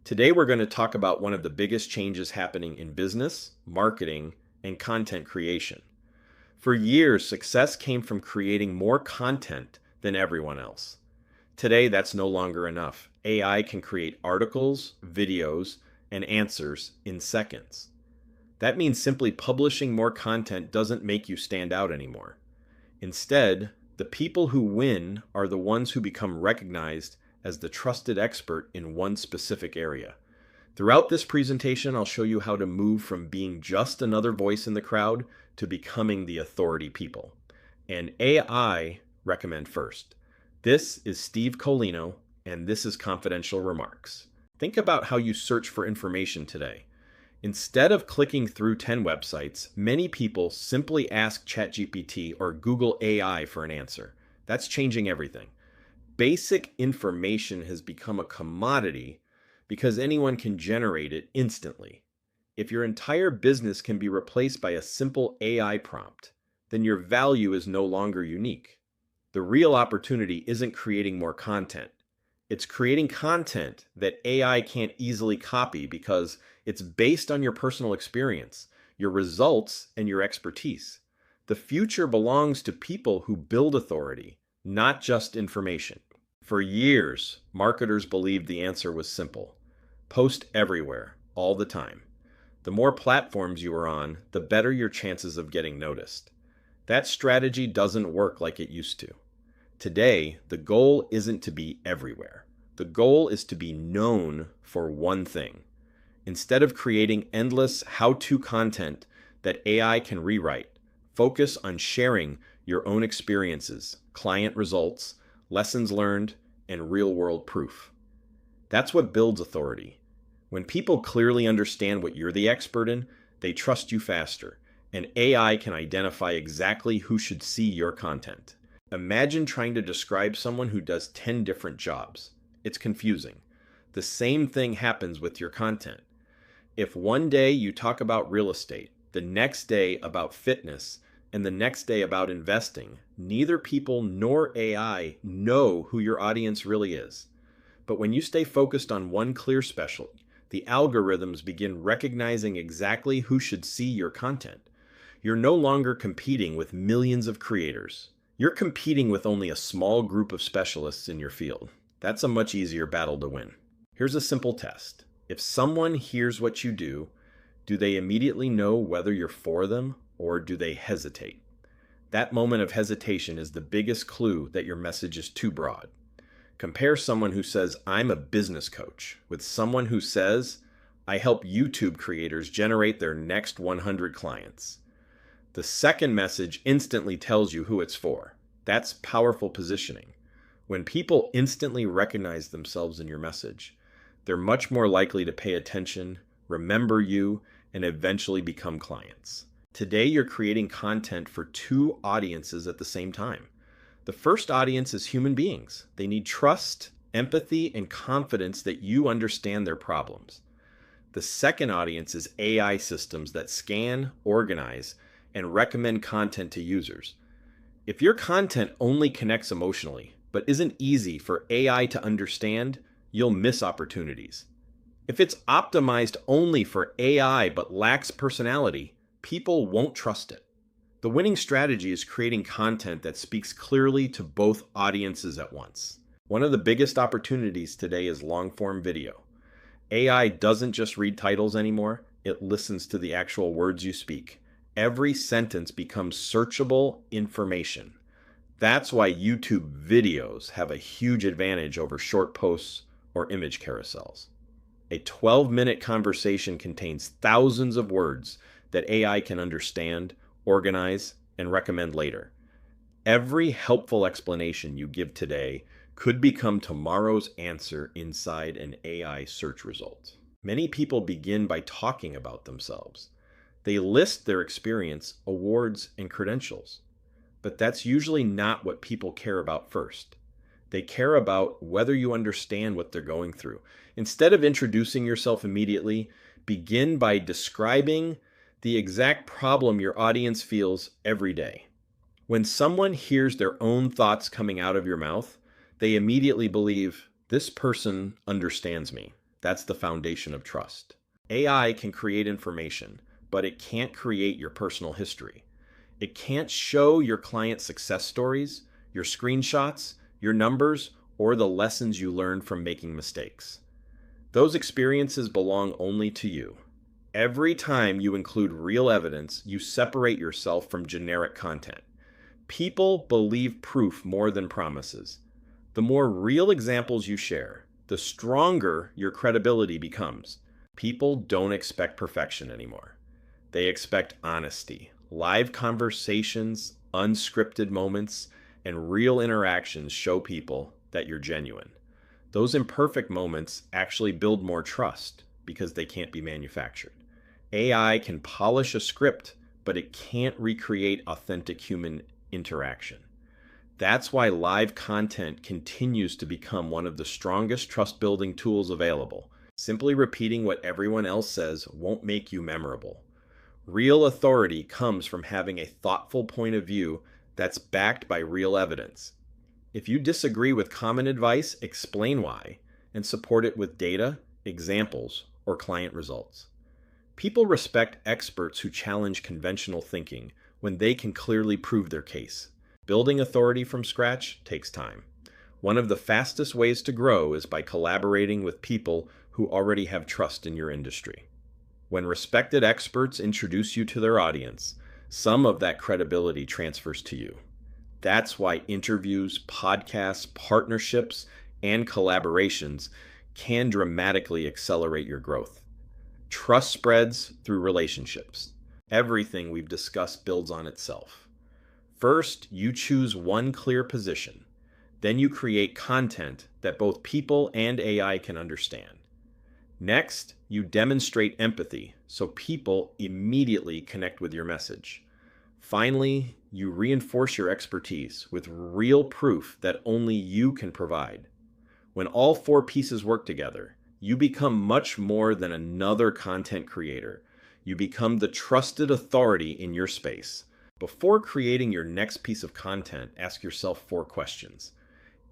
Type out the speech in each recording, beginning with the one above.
Today, we're going to talk about one of the biggest changes happening in business, marketing, and content creation. For years, success came from creating more content than everyone else. Today, that's no longer enough. AI can create articles, videos, and answers in seconds. That means simply publishing more content doesn't make you stand out anymore. Instead, the people who win are the ones who become recognized as the trusted expert in one specific area. Throughout this presentation, I'll show you how to move from being just another voice in the crowd to becoming the authority people. And AI recommend first. This is Steve Koleno, and this is Confidential Remarks. Think about how you search for information today. Instead of clicking through 10 websites, many people simply ask ChatGPT or Google AI for an answer. That's changing everything. Basic information has become a commodity because anyone can generate it instantly. If your entire business can be replaced by a simple AI prompt, then your value is no longer unique. The real opportunity isn't creating more content. It's creating content that AI can't easily copy because it's based on your personal experience, your results, and your expertise. The future belongs to people who build authority, not just information. For years, marketers believed the answer was simple. Post everywhere, all the time. The more platforms you are on, the better your chances of getting noticed. That strategy doesn't work like it used to. Today, the goal isn't to be everywhere. The goal is to be known for one thing. Instead of creating endless how-to content that AI can rewrite, focus on sharing your own experiences, client results, lessons learned, and real-world proof. That's what builds authority. When people clearly understand what you're the expert in, they trust you faster, and AI can identify exactly who should see your content. Imagine trying to describe someone who does 10 different jobs. It's confusing. The same thing happens with your content. If one day you talk about real estate, the next day about fitness, and the next day about investing, neither people nor AI know who your audience really is. But when you stay focused on one clear specialty, the algorithms begin recognizing exactly who should see your content. You're no longer competing with millions of creators. You're competing with only a small group of specialists in your field. That's a much easier battle to win. Here's a simple test. If someone hears what you do they immediately know whether you're for them or do they hesitate? That moment of hesitation is the biggest clue that your message is too broad. Compare someone who says, "I'm a business coach," with someone who says, "I help YouTube creators generate their next 100 clients." The second message instantly tells you who it's for. That's powerful positioning. When people instantly recognize themselves in your message, they're much more likely to pay attention, remember you, and eventually become clients. Today, you're creating content for two audiences at the same time. The first audience is human beings. They need trust, empathy, and confidence that you understand their problems. The second audience is AI systems that scan, organize, and recommend content to users. If your content only connects emotionally, but isn't easy for AI to understand, you'll miss opportunities. If it's optimized only for AI but lacks personality, people won't trust it. The winning strategy is creating content that speaks clearly to both audiences at once. One of the biggest opportunities today is long-form video. AI doesn't just read titles anymore, it listens to the actual words you speak. Every sentence becomes searchable information. That's why YouTube videos have a huge advantage over short posts or image carousels. A 12-minute conversation contains thousands of words that AI can understand, organize, and recommend later. Every helpful explanation you give today could become tomorrow's answer inside an AI search result. Many people begin by talking about themselves. They list their experience, awards, and credentials. But that's usually not what people care about first. They care about whether you understand what they're going through. Instead of introducing yourself immediately, begin by describing the exact problem your audience feels every day. When someone hears their own thoughts coming out of your mouth, they immediately believe, "This person understands me." That's the foundation of trust. AI can create information, but it can't create your personal history. It can't show your client success stories, your screenshots, your numbers, or the lessons you learned from making mistakes. Those experiences belong only to you. Every time you include real evidence, you separate yourself from generic content. People believe proof more than promises. The more real examples you share, the stronger your credibility becomes. People don't expect perfection anymore. They expect honesty, live conversations, unscripted moments, and real interactions show people that you're genuine. Those imperfect moments actually build more trust because they can't be manufactured. AI can polish a script, but it can't recreate authentic human interaction. That's why live content continues to become one of the strongest trust-building tools available. Simply repeating what everyone else says won't make you memorable. Real authority comes from having a thoughtful point of view that's backed by real evidence. If you disagree with common advice, explain why, and support it with data, examples, or client results. People respect experts who challenge conventional thinking when they can clearly prove their case. Building authority from scratch takes time. One of the fastest ways to grow is by collaborating with people who already have trust in your industry. When respected experts introduce you to their audience, some of that credibility transfers to you. That's why interviews, podcasts, partnerships, and collaborations can dramatically accelerate your growth. Trust spreads through relationships. Everything we've discussed builds on itself. First, you choose one clear position. Then you create content that both people and AI can understand. Next, you demonstrate empathy so people immediately connect with your message. Finally, you reinforce your expertise with real proof that only you can provide. When all four pieces work together, you become much more than another content creator. You become the trusted authority in your space. Before creating your next piece of content, ask yourself 4 questions.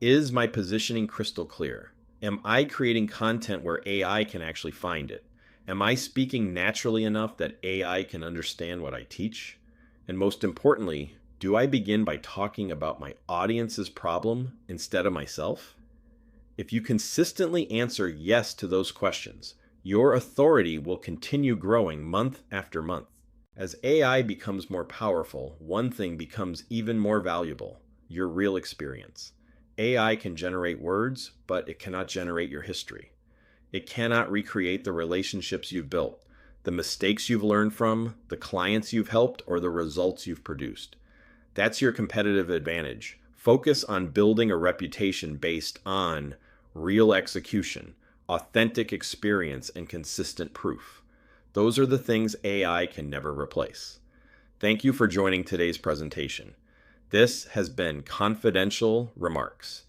Is my positioning crystal clear? Am I creating content where AI can actually find it? Am I speaking naturally enough that AI can understand what I teach? And most importantly, do I begin by talking about my audience's problem instead of myself? If you consistently answer yes to those questions, your authority will continue growing month after month. As AI becomes more powerful, one thing becomes even more valuable: your real experience. AI can generate words, but it cannot generate your history. It cannot recreate the relationships you've built, the mistakes you've learned from, the clients you've helped, or the results you've produced. That's your competitive advantage. Focus on building a reputation based on real execution, authentic experience, and consistent proof. Those are the things AI can never replace. Thank you for joining today's presentation. This has been Confidential Remarks.